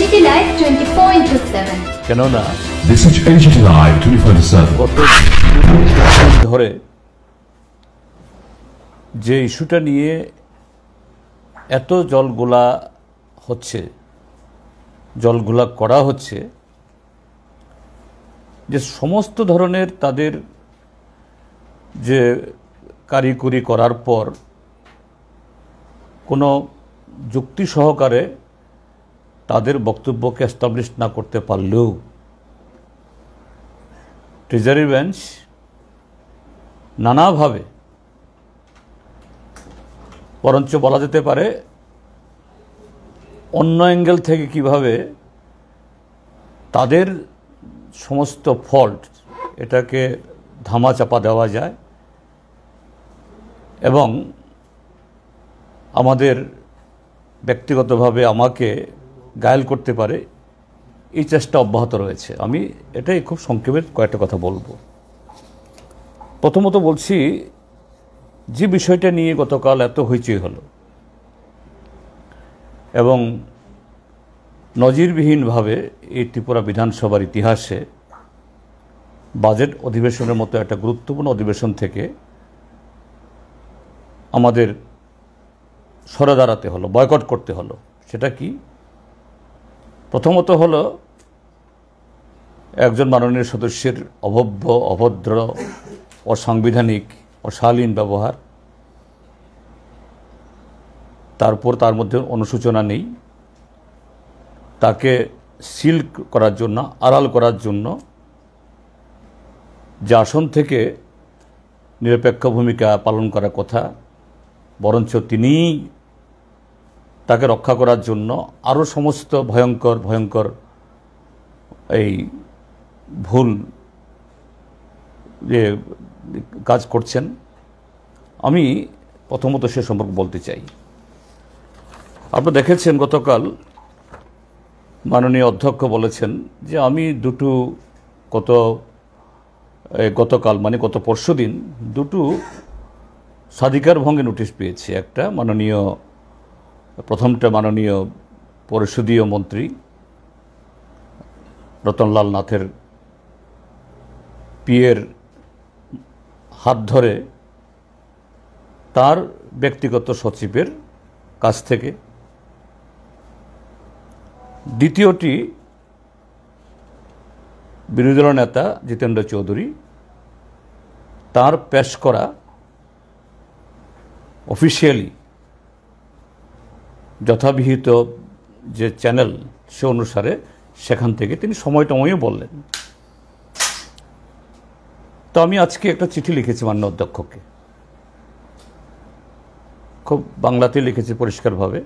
NGT Live 20.7 কেননা This is NGT Live 24/7 গত ধরে যে ইস্যুটা নিয়ে এত জলঘোলা করা হচ্ছে যে সমস্ত ধরনের তাদের যে কারিগরি করার পর কোনো যুক্তি সহকারে তাদের বক্তব্যকে এস্টাবলিশ না করতে পারলেও ট্রেজারি বেঞ্চ নানাভাবে বরঞ্চ বলা যেতে পারে অন্য অ্যাঙ্গেল থেকে কিভাবে তাদের সমস্ত ফল্ট এটাকে ধামাচাপা দেওয়া যায় এবং আমাদের ব্যক্তিগতভাবে আমাকে ঘায়েল করতে পারে এই চেষ্টা অব্যাহত রয়েছে। আমি এটাই খুব সংক্ষেপে কয়েকটা কথা বলবো। প্রথমত বলছি যে বিষয়টা নিয়ে গতকাল এত হইচই হলো এবং নজিরবিহীনভাবে এই ত্রিপুরা বিধানসভার ইতিহাসে বাজেট অধিবেশনের মতো একটা গুরুত্বপূর্ণ অধিবেশন থেকে আমাদের সরে দাঁড়াতে হলো, বয়কট করতে হলো। সেটা কি? প্রথমত হলো একজন মাননীয় সদস্যের অভব্য, অভদ্র, অসাংবিধানিক, অশালীন ব্যবহার, তারপর তার মধ্যে অনুশোচনা নেই, তাকে সিল করার জন্য, আড়াল করার জন্য যে আসন থেকে নিরপেক্ষ ভূমিকা পালন করার কথা, বরঞ্চ তিনিই তাকে রক্ষা করার জন্য আরও সমস্ত ভয়ঙ্কর এই ভুল যে কাজ করছেন। আমি প্রথমত সে সম্পর্কে বলতে চাই। আপনারা দেখেছেন গতকাল মাননীয় অধ্যক্ষ বলেছেন যে আমি গতকাল মানে গত পরশুদিন দুটো স্বাধিকার ভঙ্গের নোটিশ পেয়েছি। প্রথমটা মাননীয় পরিষদীয় মন্ত্রী রতনলাল নাথের পিএর হাত ধরে তার ব্যক্তিগত সচিবের কাছ থেকে, দ্বিতীয়টি বিরোধী দলের নেতা জিতেন্দ্র চৌধুরী তার পেশ করা অফিসিয়ালি যথাবিহিত যে চ্যানেল সে অনুসারে সেখান থেকে তিনি সময়ও বললেন। তো আমি আজকে একটা চিঠি লিখেছি মাননীয় অধ্যক্ষকে, খুব বাংলাতে লিখেছি পরিষ্কারভাবে।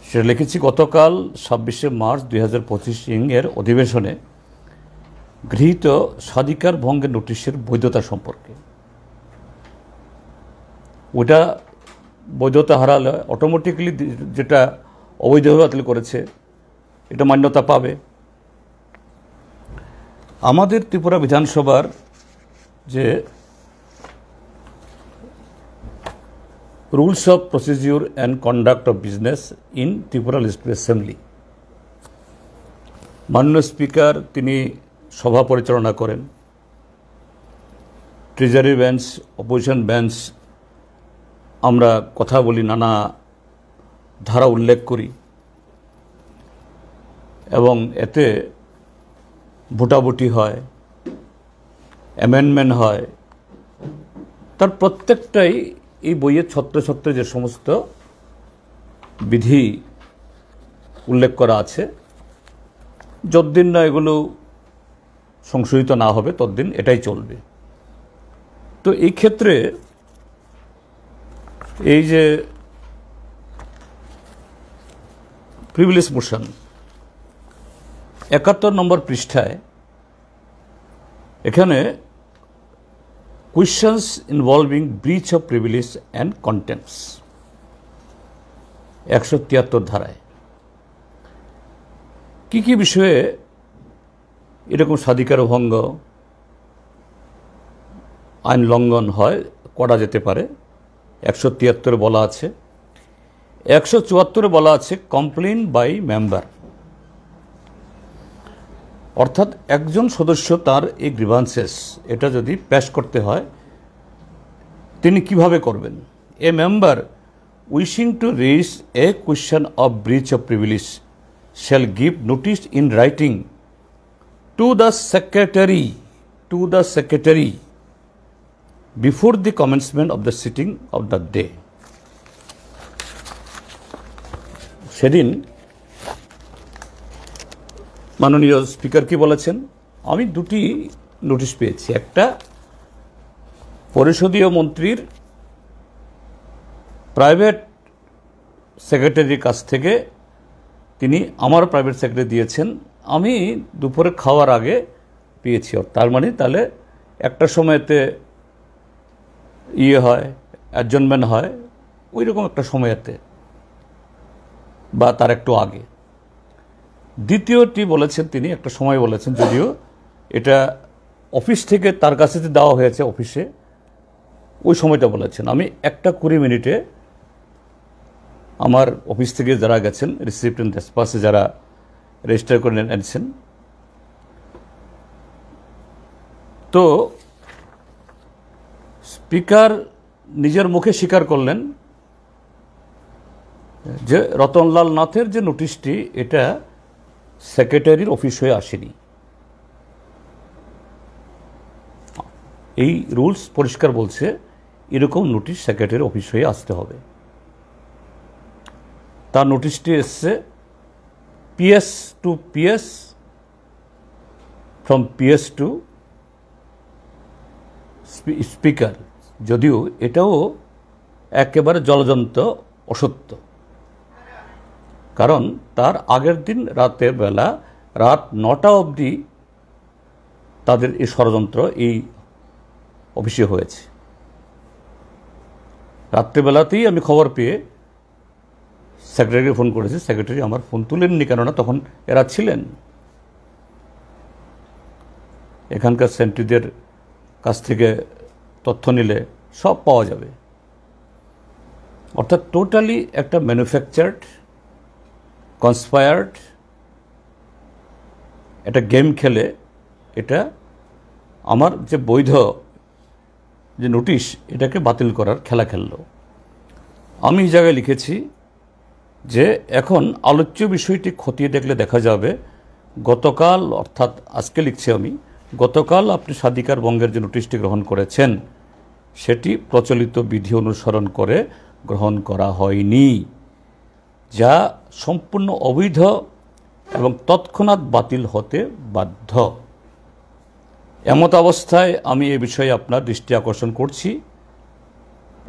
সেটা লিখেছি গতকাল 26শে মার্চ 2025 এর অধিবেশনে গৃহীত স্বাধিকার ভঙ্গের নোটিশের বৈধতা সম্পর্কে। ওটা বৈধতা হারালে অটোমেটিক্যালি যেটা অবৈধভাবে বাতিল করেছে এটা মান্যতা পাবে। আমাদের ত্রিপুরা বিধানসভার যে rules of procedure and conduct of business in Tripura legislative assembly, মাননীয় স্পিকার তিনি সভা পরিচালনা করেন, ট্রেজারি বেঞ্চ, অপোজিশন বেঞ্চ আমরা কথা বলি, নানা ধারা উল্লেখ করি এবং এতে ভোটাভুটি হয়, অ্যামেন্ডমেন্ট হয়। তার প্রত্যেকটাই এই বইয়ের ছত্রে যে সমস্ত বিধি উল্লেখ করা আছে, যতদিন না এগুলো সংশোধিত না হবে ততদিন এটাই চলবে। তো এই ক্ষেত্রে এই যে প্রিভিলেজ মোশন 71 নম্বর পৃষ্ঠায় এখানে questions involving breach of privilege and contempts 173 ধারায় কি বিষয়ে এরকম স্বাধিকার ভঙ্গ, আইন লঙ্ঘন করা যেতে পারে 173 বলা আছে। 174 বলা আছে কমপ্লেইন বাই মেম্বার, অর্থাৎ একজন সদস্য তার এই গ্রিভান্সেস এটা যদি পেশ করতে হয় তিনি কিভাবে করবেন। A member wishing to raise a question of breach of privilege shall give notice in writing to the secretary before the commencement of the sitting of the day. সেদিন মাননীয় স্পিকার কি বলেছেন, আমি দুটি নোটিশ পেয়েছি। একটা পরিষদীয় মন্ত্রীর প্রাইভেট সেক্রেটারির কাছ থেকে, তিনি আমার প্রাইভেট সেক্রেটারি দিয়েছেন, আমি দুপুরে খাওয়ার আগে পেয়েছি। তার মানে তাহলে একটা সময়তে হয়, অ্যাডজনমেন্ট হয়, ওই রকম একটা সময়তে বা তার একটু আগে। দ্বিতীয়টি বলেছেন তিনি একটা সময় বলেছেন, যদিও এটা অফিস থেকে তার কাছে দেওয়া হয়েছে অফিসে, ওই সময়টা বলেছেন। আমি 1:20 আমার অফিস থেকে যারা গেছেন রিসিপ্ট অ্যান্ড ডেসপাসে যারা রেজিস্টার করে এনেছেন, তো স্পিকার নিজের মুখে স্বীকার করলেন যে রতনলাল নাথের যে নোটিশটি এটা সেক্রেটারির অফিস হয়ে আসেনি। এই রুলস পরিষ্কার বলছে এরকম নোটিশ সেক্রেটারির অফিস হয়ে আসতে হবে। তার নোটিশটি এসছে PS to PS, from PS to speaker, যদিও এটাও একেবারে জলজন্ত অসত্য। কারণ তার আগের দিন রাতের বেলা রাত 9টা অবধি তাদের এই ষড়যন্ত্র এই অফিসে হয়েছে। রাত্রেবেলাতেই আমি খবর পেয়ে সেক্রেটারিকে ফোন করেছি, সেক্রেটারি আমার ফোন তুলেননি, কেননা তখন এরা ছিলেন। এখানকার সেন্ট্রিদের কাছ থেকে তথ্য নিলে সব পাওয়া যাবে। অর্থাৎ টোটালি একটা ম্যানুফ্যাকচার্ড, কনস্পায়ার্ড একটা গেম খেলে এটা আমার যে বৈধ যে নোটিশ এটাকে বাতিল করার খেলা খেলল। আমি এই জায়গায় লিখেছি যে এখন আলোচ্য বিষয়টি খতিয়ে দেখলে দেখা যাবে গতকাল, অর্থাৎ আজকে লিখছি আমি, গতকাল আপনি স্বাধিকার ভঙ্গের যে নোটিশটি গ্রহণ করেছেন সেটি প্রচলিত বিধি অনুসরণ করে গ্রহণ করা হয়নি, যা সম্পূর্ণ অবৈধ এবং তৎক্ষণাৎ বাতিল হতে বাধ্য। এমত অবস্থায় আমি এ বিষয়ে আপনার দৃষ্টি আকর্ষণ করছি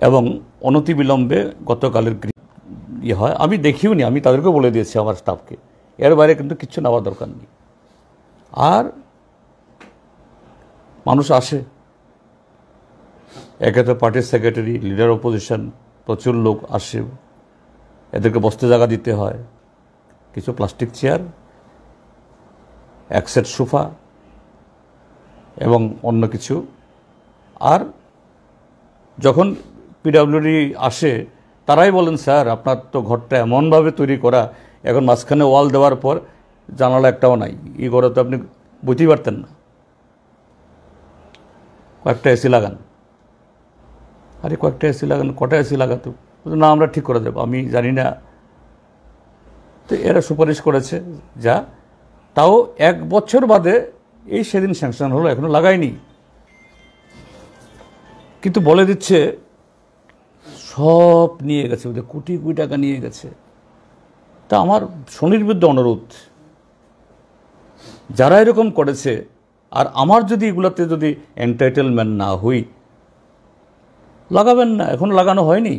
এবং অনতিবিলম্বে গতকালের হয় আমি দেখিও নি, আমি তাদেরকে বলে দিয়েছি আমার স্টাফকে, এর বাইরে কিন্তু কিচ্ছু নেওয়ার দরকার নেই। আর মানুষ আসে, একে তো পার্টির সেক্রেটারি, লিডার অপোজিশন, প্রচুর লোক আসে, এদেরকে বসতে জায়গা দিতে হয়, কিছু প্লাস্টিক চেয়ার, এক সেট সোফা এবং অন্য কিছু। আর যখন পিডব্লিউডি আসে তারাই বলেন, স্যার আপনার তো ঘরটা এমনভাবে তৈরি করা, এখন মাঝখানে ওয়াল দেওয়ার পর জানালা একটাও নাই, এই ঘরে তো আপনি বুঝতেই পারতেন না, কয়েকটা এসি লাগান। আরে কয়েকটা এসি লাগান, কটা এসি লাগাতো? না আমরা ঠিক করে দেবো, আমি জানি না। তো এরা সুপারিশ করেছে, যা তাও 1 বছর বাদে এই সেদিন স্যাংশন হলো, এখনো লাগায়নি, কিন্তু বলে দিচ্ছে সব নিয়ে গেছে, ওদের কোটি কোটি টাকা নিয়ে গেছে। তা আমার সুনির্বিদ্ধ অনুরোধ, যারা এরকম করেছে, আর আমার যদি এগুলোতে যদি এন্টাইটেলমেন্ট না হই, লাগাবেন না, এখন লাগানো হয়নি,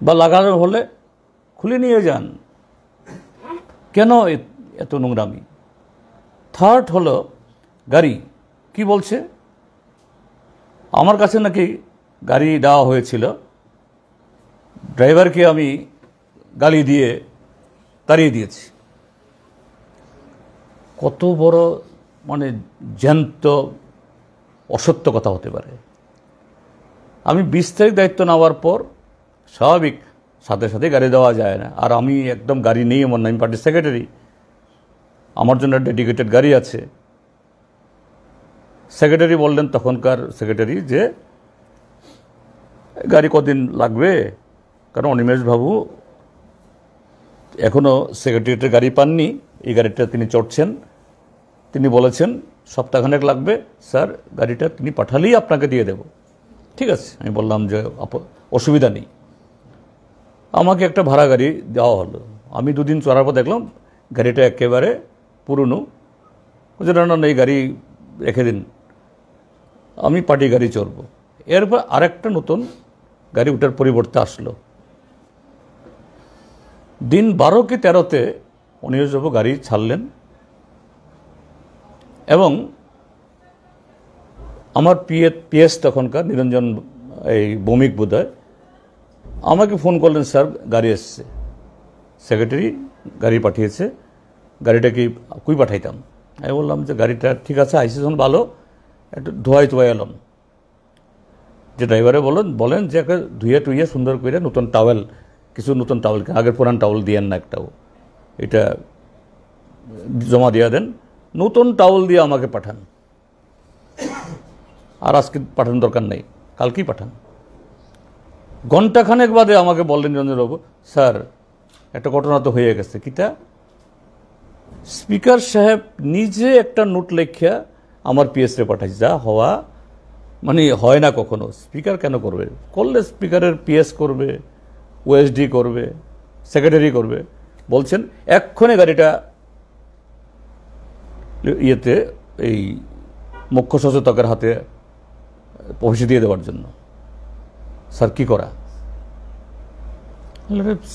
বা লাগানো হলে খুলে নিয়ে যান, কেন এত নোংরামি? থার্ড হলো গাড়ি, কি বলছে, আমার কাছে নাকি গাড়ি দেওয়া হয়েছিল, ড্রাইভারকে আমি গালি দিয়ে তাড়িয়ে দিয়েছি। কত বড় মানে জ্যান্ত অসত্য কথা হতে পারে? আমি 20 তারিখ দায়িত্ব নেওয়ার পর স্বাভাবিক সাথে সাথে গাড়ি দেওয়া যায় না। আর আমি একদম গাড়ি নেই এমন না, আমি পার্টির সেক্রেটারি, আমার জন্য ডেডিকেটেড গাড়ি আছে। সেক্রেটারি বললেন, তখনকার সেক্রেটারি, যে গাড়ি কদিন লাগবে, কারণ অনিমেষ বাবু এখনও সেক্রেটারিয়েটের গাড়ি পাননি, এই গাড়িটা তিনি চড়ছেন। তিনি বলেছেন সপ্তাহখানেক লাগবে স্যার, গাড়িটা তিনি পাঠালেই আপনাকে দিয়ে দেব। ঠিক আছে, আমি বললাম যে অসুবিধা নেই। আমাকে একটা ভাড়া গাড়ি দেওয়া হলো। আমি দুদিন চড়ার পর দেখলাম গাড়িটা একেবারে পুরনো। বলছে না না, এই গাড়ি রেখে দিন, আমি পার্টি গাড়ি চড়ব। এরপর আরেকটা নতুন গাড়ি ওটার পরিবর্তে আসলো। দিন 12 কি 13-তে অনিমেষবাবু গাড়ি ছাড়লেন এবং আমার পিএস তখনকার নিরঞ্জন এই ভৌমিক বোধহয় আমাকে ফোন করলেন, স্যার গাড়ি এসছে, সেক্রেটারি গাড়ি পাঠিয়েছে, গাড়িটা কি কুই পাঠাইতাম? আমি বললাম যে গাড়িটা ঠিক আছে, আইসি যখন ভালো, একটু ধোয়াই এলাম। যে ড্রাইভারে বলেন যে একটা ধুয়ে টুইয়ে সুন্দর করে নতুন টাওয়েল, কিছু নতুন টাওয়েল, আগের পুরান টাওয়েল দিয়েন না একটাও, এটা জমা দিয়ে দেন, নতুন টাওয়েল দিয়ে আমাকে পাঠান। আর আজকে পাঠানোর দরকার নেই, কালকেই পাঠান। ঘণ্টাখানেক বাদে আমাকে বললেন নিরঞ্জনবাবু, স্যার একটা ঘটনা তো হয়ে গেছে। কিটা? স্পিকার সাহেব নিজে একটা নোট লেখিয়া আমার পিএসরে পাঠাইছে, যা হওয়া মানে হয় না কখনো। স্পিকার কেন করবে? করলে স্পিকারের পিএস করবে, ওএসডি করবে, সেক্রেটারি করবে। বলছেন এক্ষণে গাড়িটা ইয়েতে এই মুখ্য সচেতকের হাতে পৌঁছে দিয়ে দেওয়ার জন্য। স্যার কি করা?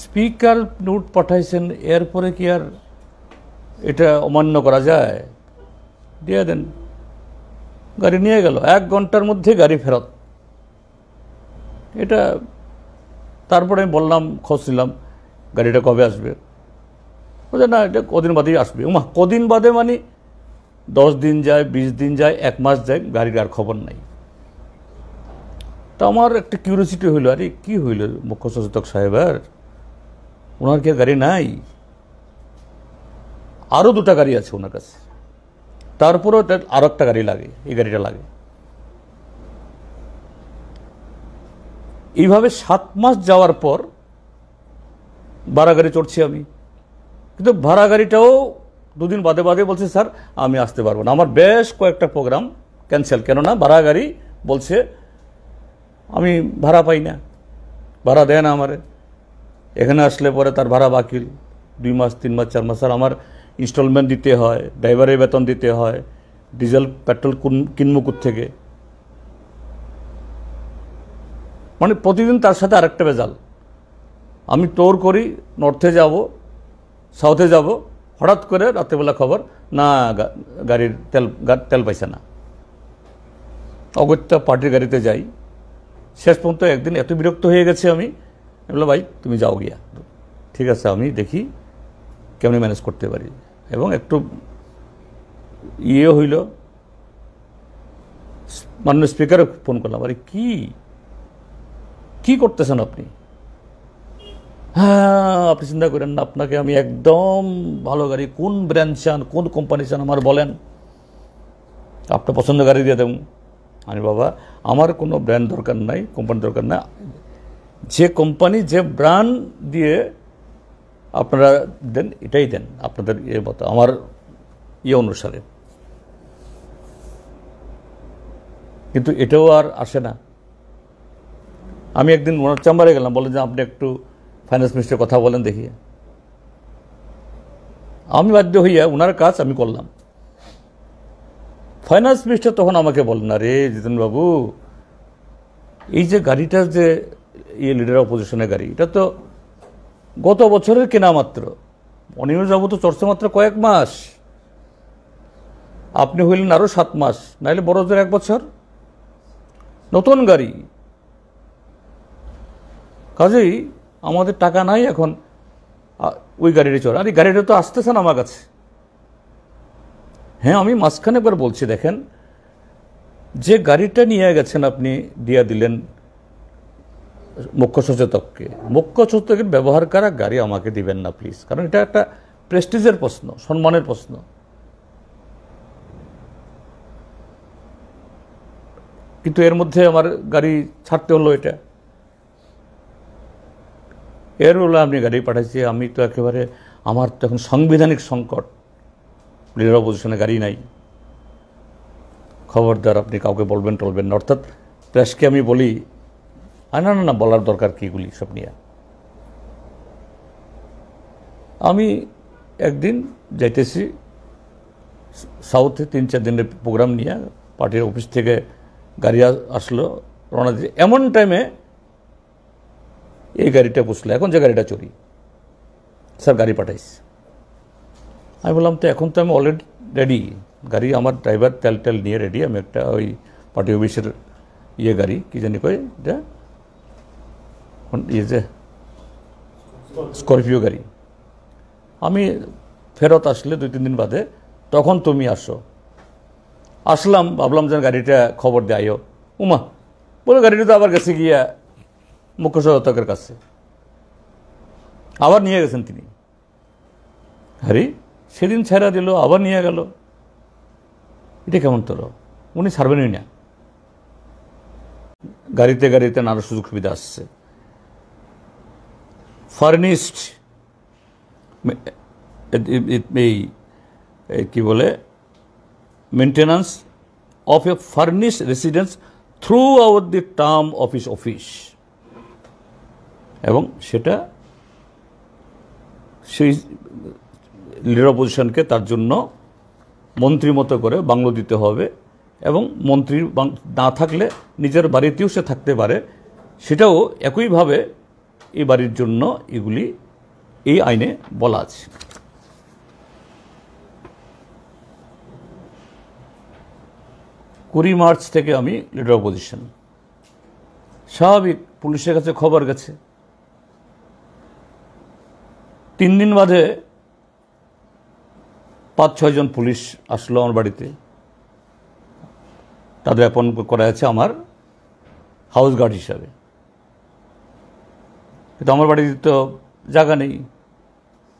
স্পিকার নোট পাঠাইছেন, এরপরে কি আর এটা অমান্য করা যায়? দিয়ে দেন। গাড়ি নিয়ে গেল, 1 ঘন্টার মধ্যে গাড়ি ফেরত। এটা তারপরে আমি বললাম, খোঁজ নিলাম গাড়িটা কবে আসবে। বলছে না, এটা কদিন বাদেই আসবে। উমা, কদিন বাদে মানে 10 দিন যায়, 20 দিন যায়, 1 মাস যায়, গাড়ির আর খবর নাই। তো আমার একটা কিউরিওসিটি হইল, আরে কি হইল মুখ্য সচেতক সাহেবের, ওনার কি গাড়ি নাই? আরও 2টা গাড়ি আছে ওনার কাছে, তারপরেও আরও একটা গাড়ি লাগে, এই গাড়িটা লাগে। এইভাবে 7 মাস যাওয়ার পর ভাড়া গাড়ি চড়ছি আমি। কিন্তু ভাড়া গাড়িটাও 2 দিন বাদে বলছে, স্যার আমি আসতে পারবো না, আমার বেশ কয়েকটা প্রোগ্রাম ক্যান্সেল। কেননা ভাড়া গাড়ি বলছে আমি ভাড়া পাই না, ভাড়া দেয় না আমারে। এখানে আসলে পরে তার ভাড়া বাকি 2 মাস, 3 মাস, 4 মাস। আর আমার ইনস্টলমেন্ট দিতে হয়, ড্রাইভারের বেতন দিতে হয়, ডিজেল পেট্রোল কিনবো থেকে, মানে প্রতিদিন তার সাথে আরেকটা ভেজাল। আমি টোর করি, নর্থে যাব, সাউথে যাব, হঠাৎ করে রাত্রেবেলা খবর, না গাড়ির তেল পাইছে না। অগত্যা পার্টির গাড়িতে যাই। শেষ পর্যন্ত একদিন এত বিরক্ত হয়ে গেছে আমি বললাম, ভাই তুমি যাও গিয়া, ঠিক আছে আমি দেখি কেমনি ম্যানেজ করতে পারি। এবং একটু হইল, মাননীয় স্পিকারে ফোন করলাম, আরে কি করতেছেন আপনি? হ্যাঁ, আপনি চিন্তা করেন না, আপনাকে আমি একদম ভালো গাড়ি, কোন ব্র্যান্ড চান, কোন কোম্পানি চান আমার বলেন, আপনার পছন্দ গাড়ি দিয়ে দেব। আমি বাবা, আমার কোনো ব্র্যান্ড দরকার নাই, কোম্পানি দরকার না, যে কোম্পানি যে ব্র্যান্ড দিয়ে আপনারা দেন এটাই দেন, আপনাদের মতো আমার অনুসারে। কিন্তু এটাও আর আসে না। আমি একদিন ওনার চেম্বারে গেলাম, বলেন যে আপনি একটু ফাইন্যান্স মিনিস্টারের কথা বলেন দেখি। আমি বাধ্য হইয়া ওনার কাজ আমি করলাম। ফাইন্যান্স মিনিস্টার তখন আমাকে বলেন, আরে জিতেনবাবু, এই যে গাড়িটার যে লিডার অপোজিশনের গাড়ি, এটা তো গত বছরের কেনা মাত্র, অনিমেষবাবু তো চড়ছে মাত্র কয়েক মাস, আপনি হইলেন আরও 7 মাস, নাহলে বড় জোর 1 বছর, নতুন গাড়ি। কাজেই আমাদের টাকা নাই এখন ওই গাড়িটা চড়া। আর এই গাড়িটা তো আসতেছে না আমার কাছে। হ্যাঁ, আমি মাঝখানে একবার বলছি, দেখেন যে গাড়িটা নিয়ে গেছেন আপনি, দিয়ে দিলেন মুখ্য সচেতকের ব্যবহার করা গাড়ি আমাকে দিবেন না প্লিজ, কারণ এটা একটা প্রেস্টিজের প্রশ্ন, সম্মানের প্রশ্ন। কিন্তু এর মধ্যে আমার গাড়ি ছাড়তে হলো। এটা এর হলো আপনি গাড়ি পাঠাইছি, আমি তো একেবারে, আমার তো এখন সাংবিধানিক সংকট, লিডার অপোজিশনে গাড়ি নাই, খবরদার আপনি কাউকে বলবেন টলবেন না। অর্থাৎ প্রেসকে আমি বলি না না না, বলার দরকার কি এগুলি সব নিয়ে। আমি একদিন যাইতেছি সাউথে 3-4 দিনের প্রোগ্রাম নিয়ে, পার্টির অফিস থেকে গাড়ি আসলো, রওনা দিয়ে এমন টাইমে এই গাড়িটা পুষলো, এখন যে গাড়িটা চড়ি, স্যার গাড়ি পাঠাইছি। আমি বললাম তো এখন তো আমি অলরেডি রেডি, গাড়ি আমার ড্রাইভার তেল নিয়ে রেডি, আমি একটা ওই পার্টি অফিসের গাড়ি কি জানি কই এটা যে স্করপিও গাড়ি, আমি ফেরত আসলে 2-3 দিন বাদে, তখন তুমি আসো। আসলাম, ভাবলাম যে গাড়িটা খবর দেয় আয়ো, উমা বলে গাড়িটা তো আবার গেছে গিয়া মুখ্য সচেতকের কাছে, আবার নিয়ে গেছেন তিনি। আরে সেদিন ছেড়া দিল, আবার নিয়ে গেল, এটা কেমন তোর? উনি ছাড়বেনই না। গাড়িতে নানা সুযোগ সুবিধা আসছে। ফার্নিশড কি বলে, maintenance of A furnished residence through out the term of his office, এবং সেটা সেই লিডার অপোজিশনকে তার জন্য মন্ত্রী মতো করে বাংলো দিতে হবে, এবং মন্ত্রী না থাকলে নিজের বাড়িতেও সে থাকতে পারে, সেটাও একইভাবে এই বাড়ির জন্য এগুলি এই আইনে বলা আছে। কুড়ি মার্চ থেকে আমি লিডার অপোজিশন। স্বাভাবিক, পুলিশের কাছে খবর গেছে। 3 দিন বাদে 5-6 জন পুলিশ আসলো আমার বাড়িতে, তাদের অ্যাপয়েন্ট করা আছে আমার হাউস গার্ড হিসাবে। কিন্তু আমার বাড়িতে তো জায়গা নেই,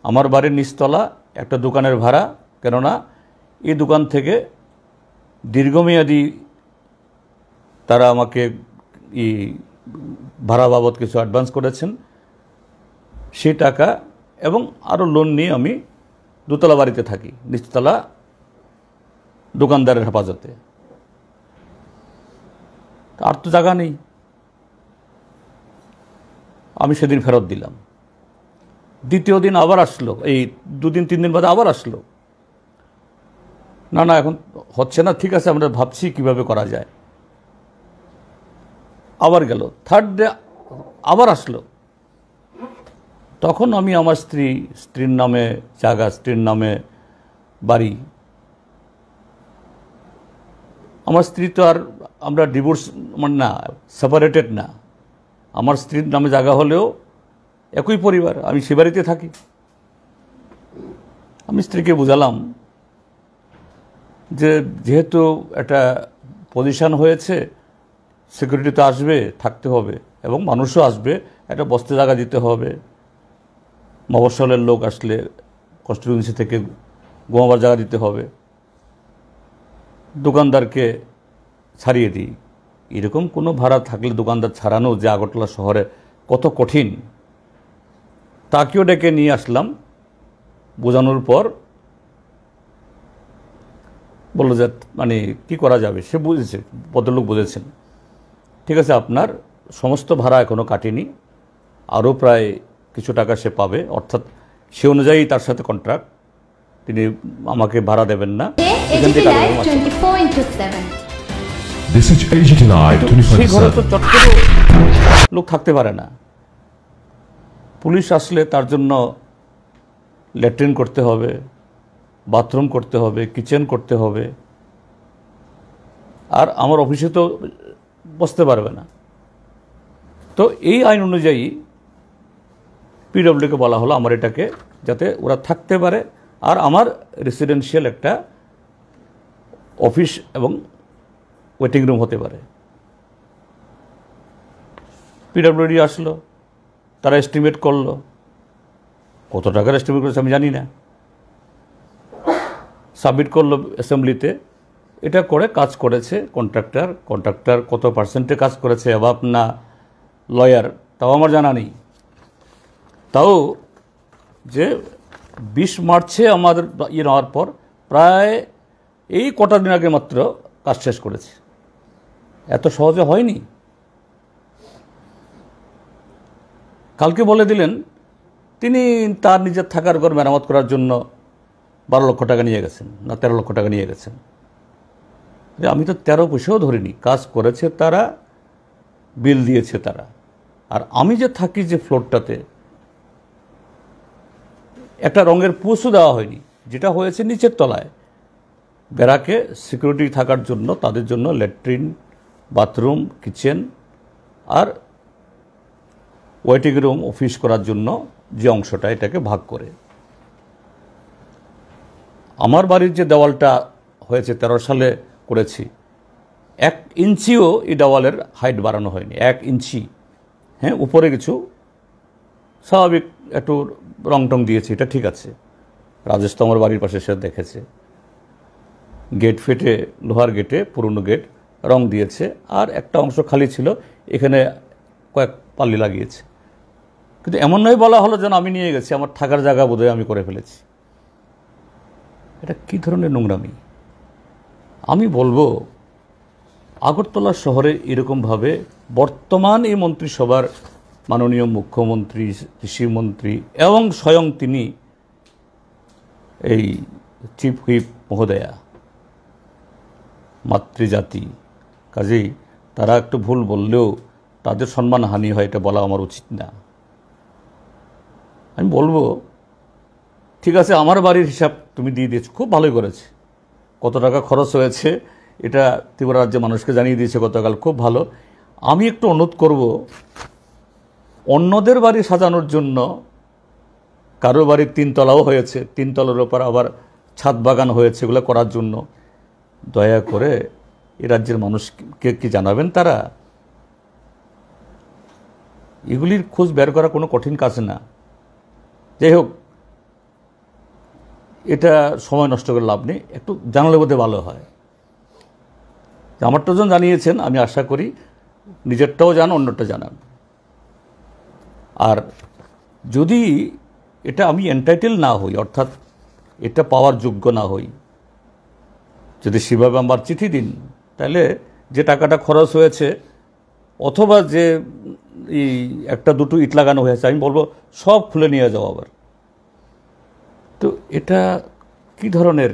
আমার বাড়ির নিচতলা একটা দোকানের ভাড়া, কেননা এই দোকান থেকে দীর্ঘমেয়াদী তারা আমাকে ভাড়া বাবদ কিছু অ্যাডভান্স করেছেন, সেই টাকা এবং আরও লোন নিয়ে আমি দোতলা বাড়িতে থাকি, নিচতলা দোকানদারের হেফাজতে। আর তো জায়গা নেই, আমি সেদিন ফেরত দিলাম। দ্বিতীয় দিন আবার আসলো, এই 2-3 দিন বাদে আবার আসলো, না এখন হচ্ছে না, ঠিক আছে আমরা ভাবছি কিভাবে করা যায়। আবার গেল, 3rd ডে আবার আসলো, তখন আমি আমার স্ত্রীর নামে জায়গা, স্ত্রীর নামে বাড়ি, আমার স্ত্রী তো আর আমরা ডিভোর্স না, সেপারেটেড না, আমার স্ত্রীর নামে জায়গা হলেও একই পরিবার, আমি সে বাড়িতে থাকি। আমি স্ত্রীকে বুঝালাম যে যেহেতু একটা পজিশন হয়েছে, সিকিউরিটি তো আসবে, থাকতে হবে, এবং মানুষও আসবে, একটা বসতে জায়গা দিতে হবে, মফস্বলের লোক আসলে কনস্টিটিউয়েন্সি থেকে ঘুমাবার জায়গা দিতে হবে, দোকানদারকে ছাড়িয়ে দিই। এরকম কোনো ভাড়া থাকলে দোকানদার ছাড়ানো যে আগরতলা শহরে কত কঠিন, তাকেও ডেকে নিয়ে আসলাম। বোঝানোর পর বললো যে মানে কি করা যাবে, সে বুঝেছে, ভদ্রলোক বুঝেছেন, ঠিক আছে আপনার সমস্ত ভাড়া এখনও কাটেনি, আরও প্রায় কিছু টাকা সে পাবে, অর্থাৎ সে অনুযায়ী তার সাথে কন্ট্রাক্ট, তিনি আমাকে ভাড়া দেবেন না। This is AGT Live সেই ঘরে তো 24/7. চট করে লোক থাকতে পারে না, পুলিশ আসলে তার জন্য ল্যাট্রিন করতে হবে, বাথরুম করতে হবে, কিচেন করতে হবে, আর আমার অফিসে তো বসতে পারবে না। তো এই আইন অনুযায়ী পিডব্লিউকে বলা হলো আমার এটাকে যাতে ওরা থাকতে পারে, আর আমার রেসিডেন্সিয়াল একটা অফিস এবং ওয়েটিং রুম হতে পারে। পিডব্লিউডি আসলো, তারা এস্টিমেট করলো, কত টাকার এস্টিমেট করেছে আমি জানি না, সাবমিট করলো অ্যাসেম্বলিতে। এটা করে কাজ করেছে কন্ট্রাক্টর কত পার্সেন্টে কাজ করেছে অ্যাবাব না লয়ার তাও আমার জানা নেই। তাও যে 20 মার্চে আমাদের নেওয়ার পর প্রায় এই কটা দিন আগে মাত্র কাজ শেষ করেছে। এত সহজে হয়নি। কালকে বলে দিলেন তিনি তার নিজের থাকার ঘর মেরামত করার জন্য 12 লক্ষ টাকা নিয়ে গেছেন, না 13 লক্ষ টাকা নিয়ে গেছেন। আমি তো 13 পয়সাও ধরিনি। কাজ করেছে তারা, বিল দিয়েছে তারা। আর আমি যে থাকি যে ফ্লোরটাতে, একটা রঙের পুষও দেওয়া হয়নি, যেটা হয়েছে নিচের তলায়। ব্যারাকে সিকিউরিটি থাকার জন্য তাদের জন্য ল্যাট্রিন, বাথরুম, কিচেন আর ওয়েটিং রুম, অফিস করার জন্য যে অংশটা, এটাকে ভাগ করে। আমার বাড়ির যে দেওয়ালটা হয়েছে 13 সালে করেছি, 1 ইঞ্চিও এই দেওয়ালের হাইট বাড়ানো হয়নি, 1 ইঞ্চি। হ্যাঁ, উপরে কিছু স্বাভাবিক একটু রং টং দিয়েছে, এটা ঠিক আছে। রাজেশ তো আমার বাড়ির পাশে সে দেখেছে, গেট ফেটে, লোহার গেটে, পুরনো গেট রং দিয়েছে, আর একটা অংশ খালি ছিল, এখানে কয়েক পাল্লি লাগিয়েছে। কিন্তু এমন নয় বলা হলো যেন আমি নিয়ে গেছি, আমার থাকার জায়গা বোধহয় আমি করে ফেলেছি। এটা কী ধরনের নোংরামি! আমি বলবো আগরতলা শহরে এরকমভাবে বর্তমান এই মন্ত্রিসভার মাননীয় মুখ্যমন্ত্রী, কৃষিমন্ত্রী এবং স্বয়ং তিনি এই চিফ হুইপ মহোদয়া, মাতৃজাতি, কাজেই তারা একটু ভুল বললেও তাদের সম্মানহানি হয়, এটা বলা আমার উচিত না। আমি বলবো ঠিক আছে, আমার বাড়ির হিসাব তুমি দিয়ে দিয়েছো, খুব ভালোই করেছে। কত টাকা খরচ হয়েছে এটা ত্রিপুরা রাজ্যের মানুষকে জানিয়ে দিয়েছে গতকাল, খুব ভালো। আমি একটু অনুরোধ করব, অন্যদের বাড়ি সাজানোর জন্য, কারো বাড়ির 3 তলাও হয়েছে, 3 তলার ওপর আবার ছাদ বাগান হয়েছে, এগুলো করার জন্য দয়া করে এ রাজ্যের মানুষকে কি জানাবেন তারা? এগুলির খোঁজ বের করা কোনো কঠিন কাজ না। যাই হোক, এটা সময় নষ্ট করে লাভ নেই, একটু জানালে বোধহয় ভালো হয়। আমারটা যখন জানিয়েছেন, আমি আশা করি নিজেরটাও জান, অন্যটা জানান। আর যদি এটা আমি এন্টাইটেল না হই, অর্থাৎ এটা পাওয়ার যোগ্য না হই, যদি সেভাবে আমার চিঠি দিন, তাহলে যে টাকাটা খরচ হয়েছে অথবা যে এই 1-2 ইট লাগানো হয়েছে, আমি বলবো সব খুলে নিয়ে যাও আবার। তো এটা কি ধরনের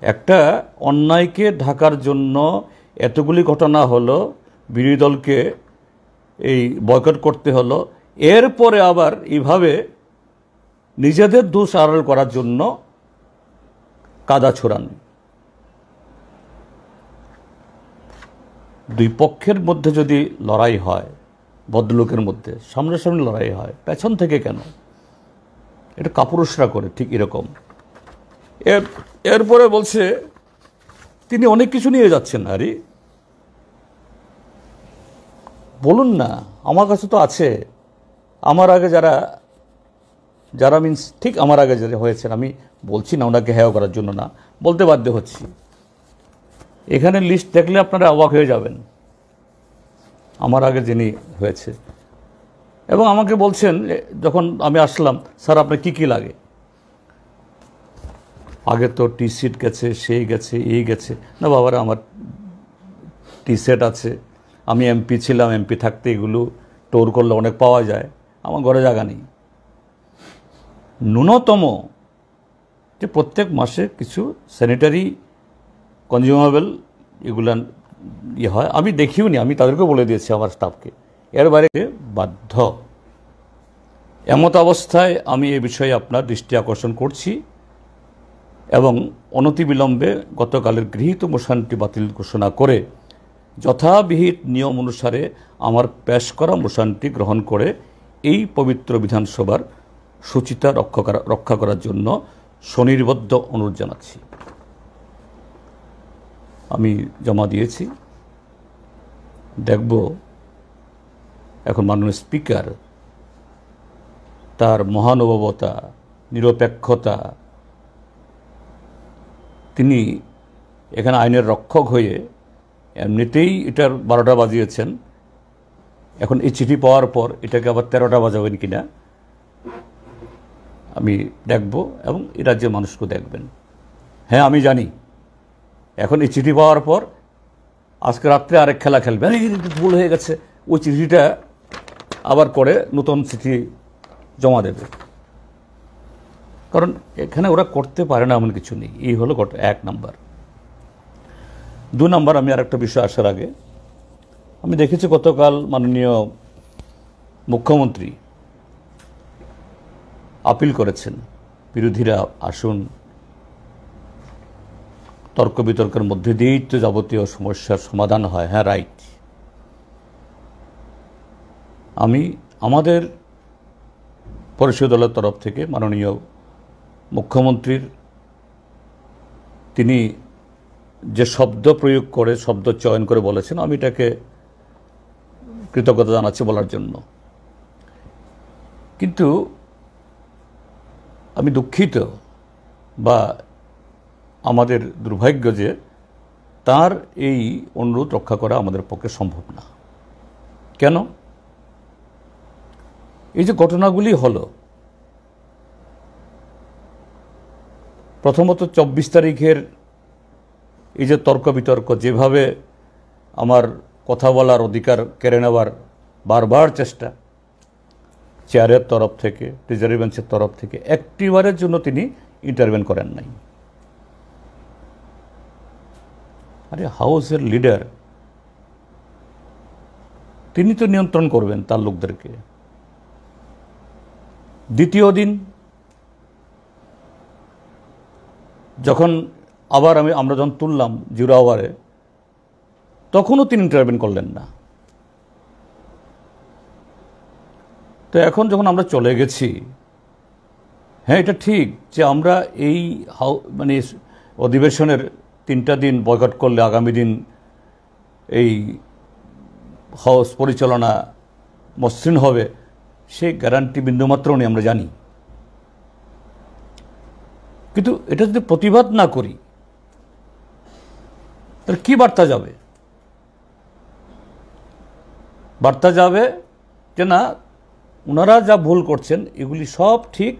একটা অন্যায়কে ঢাকার জন্য এতগুলি ঘটনা হলো, বিরোধী দলকে এই বয়কট করতে হলো, এরপরে আবার এইভাবে নিজেদের দোষ আড়াল করার জন্য কাদা ছোড়ান। দুই পক্ষের মধ্যে যদি লড়াই হয়, ভদ্রলোকের মধ্যে সামনাসামনি লড়াই হয়, পেছন থেকে কেন? এটা কাপুরুষরা করে, ঠিক এরকম। এরপরে বলছে তিনি অনেক কিছু নিয়ে যাচ্ছেন। আরে বলুন না, আমার কাছে তো আছে। আমার আগে যারা মিন্স ঠিক আমার আগে যারা হয়েছেন, আমি বলছি না ওনাকে হেয় করার জন্য না, বলতে বাধ্য হচ্ছি। এখানে লিস্ট দেখলে আপনারা অবাক হয়ে যাবেন, আমার আগে যিনি হয়েছে। এবং আমাকে বলছেন যখন আমি আসলাম, স্যার আপনার কী কী লাগে? আগে তো টি সেট গেছে, সেই গেছে, এই গেছে। না বাবারা, আমার টি সেট আছে, আমি এমপি ছিলাম, এমপি থাকতে এগুলো টোর করলে অনেক পাওয়া যায়, আমার ঘরে জায়গা নেই। ন্যূনতম যে প্রত্যেক মাসে কিছু স্যানিটারি কনজিউমেবল এগুলা হয়, আমি দেখিও নি, আমি তাদেরকে বলে দিয়েছি আমার স্টাফকে, এর বাইরে বাধ্য। এমত অবস্থায় আমি এ বিষয়ে আপনার দৃষ্টি আকর্ষণ করছি এবং অনতিবিলম্বে গতকালের গৃহীত মোশনটি বাতিল ঘোষণা করে যথাবিহিত নিয়ম অনুসারে আমার পেশ করা মোশনটি গ্রহণ করে এই পবিত্র বিধানসভার শুচিতা রক্ষা করার জন্য স্বনির্বদ্ধ অনুরোধ জানাচ্ছি। আমি জমা দিয়েছি। দেখব এখন মাননীয় স্পিকার তার মহানুভবতা, নিরপেক্ষতা, তিনি এখানে আইনের রক্ষক হয়ে এমনিতেই এটার 12টা বাজিয়েছেন, এখন এই চিঠি পাওয়ার পর এটাকে আবার 13টা বাজাবেন কিনা আমি দেখব, এবং এই রাজ্যের মানুষকে দেখবেন। হ্যাঁ, আমি জানি এখন এই চিঠি পাওয়ার পর আজকে রাত্রে আরেক খেলা খেলবে, আরে ভুল হয়ে গেছে, ওই চিঠিটা আবার করে নতুন চিঠি জমা দেবে। কারণ এখানে ওরা করতে পারে না এমন কিছু নেই। এই হলো 1 নাম্বার। 2 নাম্বার, আমি আরেকটা বিষয় আসার আগে আমি দেখেছি গতকাল মাননীয় মুখ্যমন্ত্রী আপিল করেছেন, বিরোধীরা আসুন, তর্ক বিতর্কের মধ্যে দিয়েই তো যাবতীয় সমস্যার সমাধান হয়। হ্যাঁ, রাইট। আমাদের পরিষদ দলের তরফ থেকে মাননীয় মুখ্যমন্ত্রীর তিনি যে শব্দ প্রয়োগ করে, শব্দ চয়ন করে বলেছেন, আমি এটাকে কৃতজ্ঞতা জানাচ্ছি বলার জন্য। কিন্তু আমি দুঃখিত বা আমাদের দুর্ভাগ্য যে তার এই অনুরোধ রক্ষা করা আমাদের পক্ষে সম্ভব না। কেন? এই যে ঘটনাগুলি হলো, প্রথমত 24 তারিখের এই যে তর্ক বিতর্ক, যেভাবে আমার কথা বলার অধিকার কেড়ে নেওয়ার বারবার চেষ্টা চেয়ারের তরফ থেকে, ট্রেজারি বেঞ্চের তরফ থেকে, একটিবারের জন্য তিনি ইন্টারভেন করেন নাই। আরে হাউসের লিডার, তিনি তো নিয়ন্ত্রণ করবেন তার লোকদেরকে। দ্বিতীয় দিন যখন আবার আমরা যখন তুললাম 0 আওয়ারে, তখনও তিনি ইন্টারভেন করলেন না। তো এখন যখন আমরা চলে গেছি, হ্যাঁ এটা ঠিক যে আমরা এই অধিবেশনের 3টা দিন বয়কট করলে আগামী দিন এই হাউস পরিচালনা মসৃণ হবে, সেই গ্যারান্টি বিন্দুমাত্র নেই, আমরা জানি। কিন্তু এটা যদি প্রতিবাদ না করি তাহলে কি বার্তা যাবে? বার্তা যাবে যে না, ওনারা যা ভুল করছেন এগুলি সব ঠিক,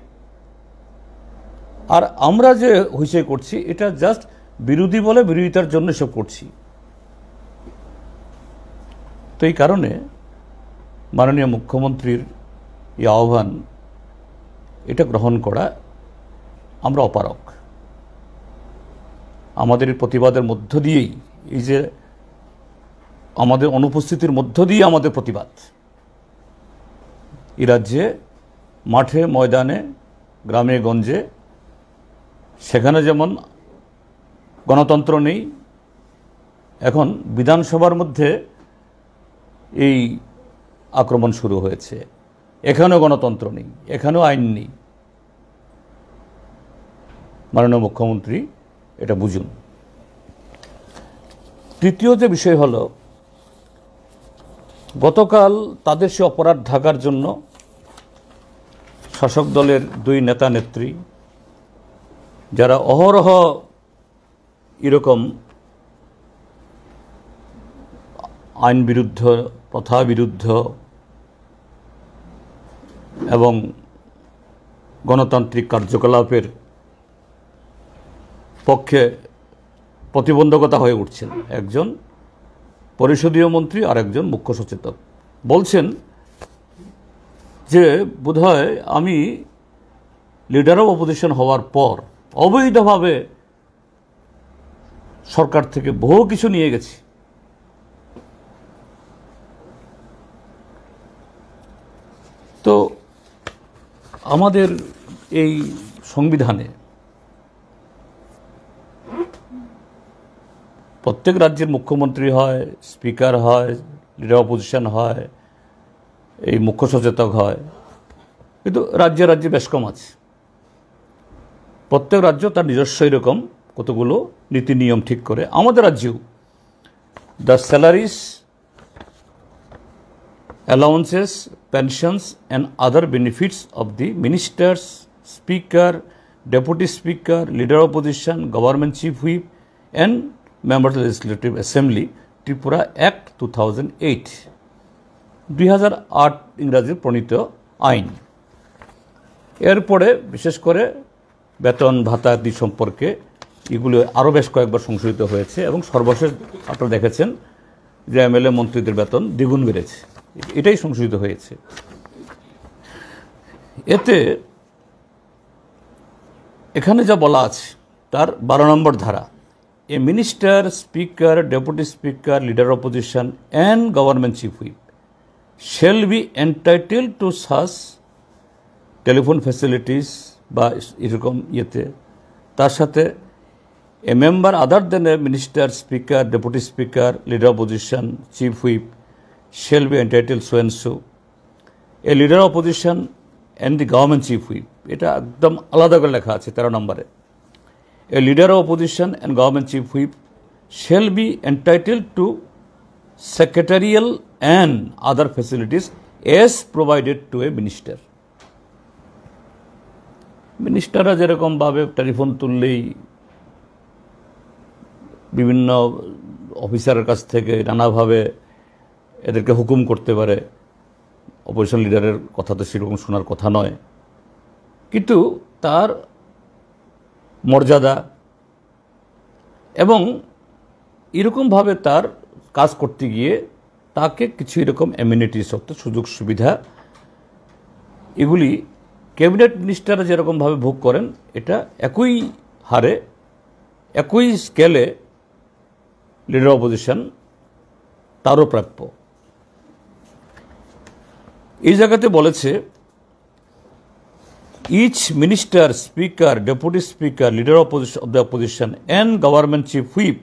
আর আমরা যে হইচই করছি এটা জাস্ট বিরোধী বলে বিরোধিতার জন্য সব করছি। তো এই কারণে মাননীয় মুখ্যমন্ত্রীর এই আহ্বান, এটা গ্রহণ করা আমরা অপারগ। আমাদের এই প্রতিবাদের মধ্য দিয়েই, এই যে আমাদের অনুপস্থিতির মধ্য দিয়ে আমাদের প্রতিবাদ, এই রাজ্যে মাঠে ময়দানে গ্রামে গঞ্জে, সেখানে যেমন গণতন্ত্র নেই, এখন বিধানসভার মধ্যে এই আক্রমণ শুরু হয়েছে, এখানেও গণতন্ত্র নেই, এখানেও আইন নেই। মাননীয় মুখ্যমন্ত্রী এটা বুঝুন। তৃতীয় যে বিষয় হলো, গতকাল তাদের সে অপরাধ ঢাকার জন্য শাসক দলের 2 নেতা নেত্রী, যারা অহরহ এরকম আইন বিরুদ্ধ, প্রথা বিরুদ্ধ এবং গণতান্ত্রিক কার্যকলাপের পক্ষে প্রতিবন্ধকতা হয়ে উঠছেন, একজন পরিষদীয় মন্ত্রী আর একজন মুখ্য সচেতক, বলছেন যে বোধহয় আমি লিডার অফ অপোজিশন হওয়ার পর অবৈধভাবে সরকার থেকে বহু কিছু নিয়ে গেছি। তো আমাদের এই সংবিধানে প্রত্যেক রাজ্যের মুখ্যমন্ত্রী হয়, স্পিকার হয়, লিডার অপোজিশন হয়, এই মুখ্য সচেতক হয়, কিন্তু রাজ্যে রাজ্যে বেশ কম আছে। প্রত্যেক রাজ্য তার নিজস্ব এরকম কতগুলো নীতি নিয়ম ঠিক করে। আমাদের রাজ্যেও the salaries allowances, pensions and other benefits of the ministers, speaker, deputy speaker, leader of opposition, government chief whip and members of the legislative assembly, Tripura Act 2008 2008 ইংরাজি প্রণীত আইন। এরপরে বিশেষ করে বেতন ভাতা আদি সম্পর্কে এগুলো আরও বেশ কয়েকবার সংশোধিত হয়েছে এবং সর্বশেষ আপনারা দেখেছেন যে এমএলএ মন্ত্রীদের বেতন দ্বিগুণ বেড়েছে, এটাই সংশোধিত হয়েছে। এতে এখানে যা বলা আছে তার 12 নম্বর ধারা, a minister, speaker, deputy speaker, leader opposition and government chief whip shall be entitle to such telephone facilities বা এরকম ইয়েতে, তার সাথে a member other than a minister, speaker, deputy speaker, leader opposition, chief whip shall be entitle so and so, a leader opposition and the government chief whip, এটা একদম আলাদা করে লেখা আছে 13 নম্বরে, a leader of opposition and government chief whip shall be entitle to secretarial and other facilities as provided to a minister. মিনিস্টাররা যেরকমভাবে telephone তুললেই বিভিন্ন অফিসারের কাছ থেকে নানাভাবে এদেরকে হুকুম করতে পারে, অপোজিশন লিডারের কথা তো সেরকম শোনার কথা নয়, কিন্তু তার মর্যাদা এবং এরকমভাবে তার কাজ করতে গিয়ে তাকে কিছু এরকম অ্যামিনিটিস অর্থাৎ সুযোগ সুবিধা এগুলি ক্যাবিনেট মিনিস্টাররা যেরকমভাবে ভোগ করেন এটা একই হারে একই স্কেলে লিডার অপোজিশন তারও প্রাপ্য। এই জায়গাতে বলেছে each minister, speaker, deputy speaker, leader of the opposition and government chief whip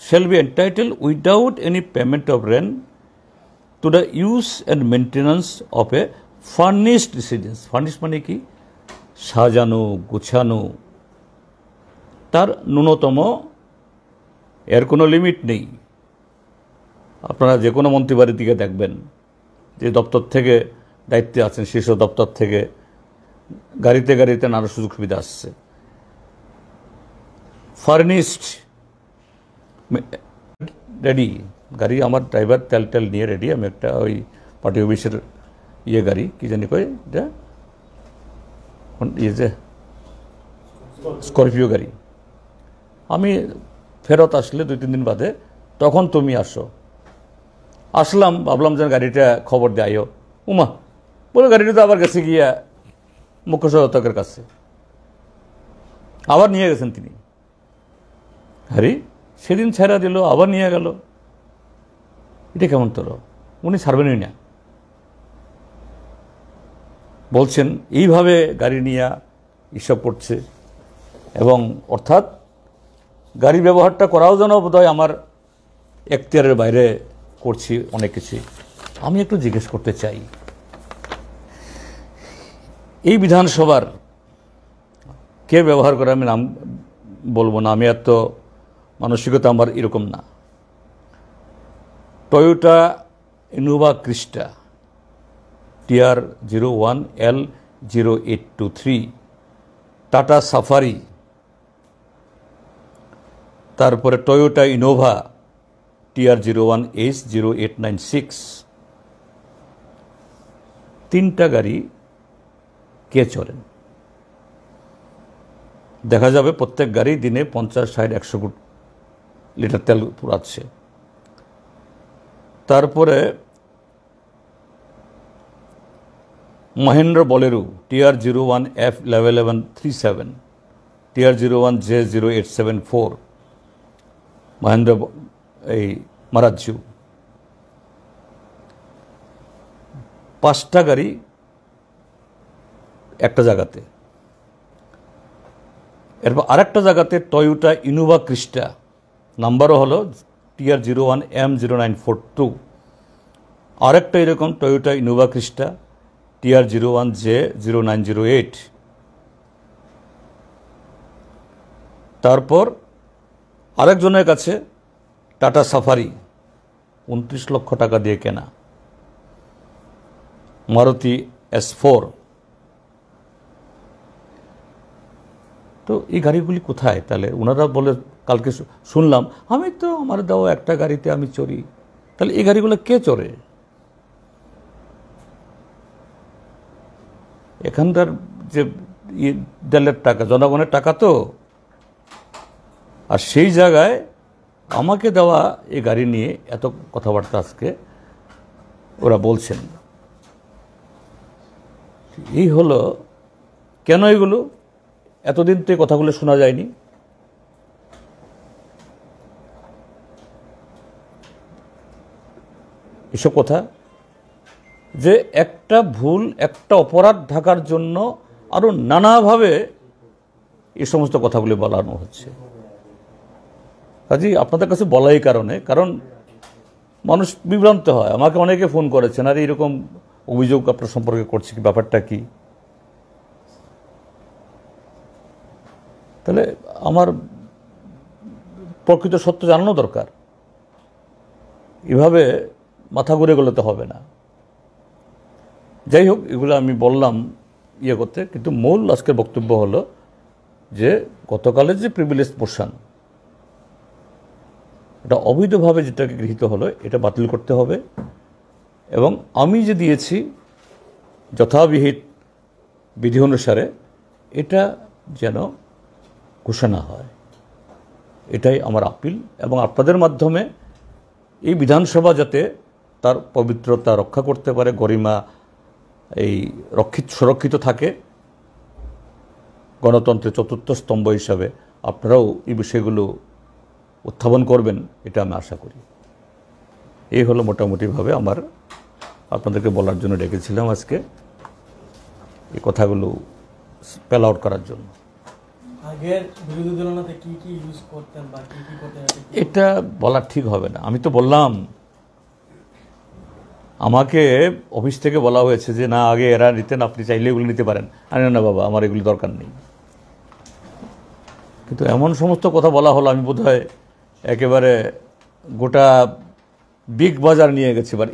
shall be entitled without any payment of rent to the use and maintenance of a furnished residence. Furnished মানে কি? সাজানো গোছানো, তার ন্যূনতম এর কোনো limit নেই। আপনারা যে কোনো মন্ত্রীবাড়ির দিকে দেখবেন যে দপ্তর থেকে দায়িত্বে আছেন, শীর্ষ দপ্তর থেকে গাড়িতে গাড়িতে নানা সুযোগ সুবিধা আসছে। ফার্নিশড রেডি গাড়ি, আমার ড্রাইভার তেল টেল নিয়ে রেডি, আমি একটা ওই পার্টি অফিসের গাড়ি কি জানি কই এটা যে স্করপিও গাড়ি, আমি ফেরত আসলে 2-3 দিন বাদে তখন তুমি আসো। আসলাম, ভাবলাম যে গাড়িটা খবর দেয়, উমা বলে গাড়িটা তো আবার গেছে গিয়া মুখ্য সহায়কের কাছে, আবার নিয়ে গেছেন তিনি। আরে সেদিন ছেড়া দিল, আবার নিয়ে গেল, এটা কেমন তোর? উনি ছাড়বেনই না, বলছেন এইভাবে গাড়ি নিয়ে এসব করছে। এবং অর্থাৎ গাড়ি ব্যবহারটা করাও যেন বোধহয় আমার এখতিয়ারের বাইরে করছি অনেক কিছু। আমি একটু জিজ্ঞেস করতে চাই, এই বিধানসভার কে ব্যবহার করে, আমি নাম বলবো না, আমি এত মানসিকতা আমার এরকম না, Toyota Innova ক্রিস্টা TR01L0823, tata safari, তারপরে টয়োটা ইনোভা TR01H0896, 3টা গাড়ি কে চলেন? দেখা যাবে প্রত্যেক গাড়ি দিনে 50, 60, 100 লিটার তেল পুরাচ্ছে। তারপরে মহেন্দ্র বলেরো TR01F1137, TR01J0874, মহেন্দ্র এই মারাজ্জু, 5টা গাড়ি একটা জায়গাতে। এরপর আরেকটা জায়গাতে টয়োটা ইনোভা ক্রিস্টা, নাম্বারও হলো TR01M0942, আরেকটা এরকম টয়োটা ইনোভা ক্রিস্টা TR01J0908। তারপর আরেকজনের কাছে টাটা সাফারি 29 লক্ষ টাকা দিয়ে কেনা মারুতি S4। তো এই গাড়িগুলি কোথায় তাহলে? ওনারা বলে, কালকে শুনলাম, আমি তো আমার দেওয়া একটা গাড়িতে আমি চড়ি। তাহলে এই গাড়িগুলো কে চড়ে? এখানকার যে তেলের টাকা, জনগণের টাকা তো। আর সেই জায়গায় আমাকে দেওয়া এই গাড়ি নিয়ে এত কথাবার্তা আজকে ওরা বলছেন। এই হলো কেন এগুলো? এতদিন তো এই কথাগুলো শোনা যায়নি। এসব কথা যে একটা ভুল, একটা অপরাধ ঢাকার জন্য আরো নানাভাবে এই সমস্ত কথাগুলি বলানো হচ্ছে। কাজেই আপনাদের কাছে বলাই কারণ মানুষ বিভ্রান্ত হয়। আমাকে অনেকে ফোন করেছেন, আর এরকম অভিযোগ আপনার সম্পর্কে করছে, কি ব্যাপারটা কি? তাহলে আমার প্রকৃত সত্য জানানো দরকার। এভাবে মাথা ঘুরে গেলে তো হবে না। যাই হোক, এগুলো আমি বললাম করতে, কিন্তু মূল আজকের বক্তব্য হলো যে গতকালের যে প্রিভিলেজ পোর্শন, এটা অবৈধভাবে যেটাকে গৃহীত হলো, এটা বাতিল করতে হবে। এবং আমি যে দিয়েছি যথাবিহিত বিধি অনুসারে, এটা যেন ঘোষণা হয়, এটাই আমার আপিল। এবং আপনাদের মাধ্যমে এই বিধানসভা যাতে তার পবিত্রতা রক্ষা করতে পারে, গরিমা এই সুরক্ষিত থাকে, গণতন্ত্রের চতুর্থ স্তম্ভ হিসাবে আপনারাও এই বিষয়গুলো উত্থাপন করবেন, এটা আমি আশা করি। এই হলো মোটামুটিভাবে আমার আপনাদেরকে বলার জন্য ডেকেছিলাম আজকে, এই কথাগুলো স্পেল আউট করার জন্য। আগের বিরোধী দলনেতা কি কি ইউজ করতেন বা কি কি করতেন এটা বলা ঠিক হবে না। আমি তো বললাম, আমাকে অফিস থেকে বলা হয়েছে যে না, আগে এরা নিতেন, আপনি চাইলে এগুলো নিতে পারেন। আরে না বাবা, আমার এগুলি দরকার নেই। কিন্তু এমন সমস্ত কথা বলা হলো, আমি বোধহয় একেবারে গোটা বিগ বাজার নিয়ে গেছি এবার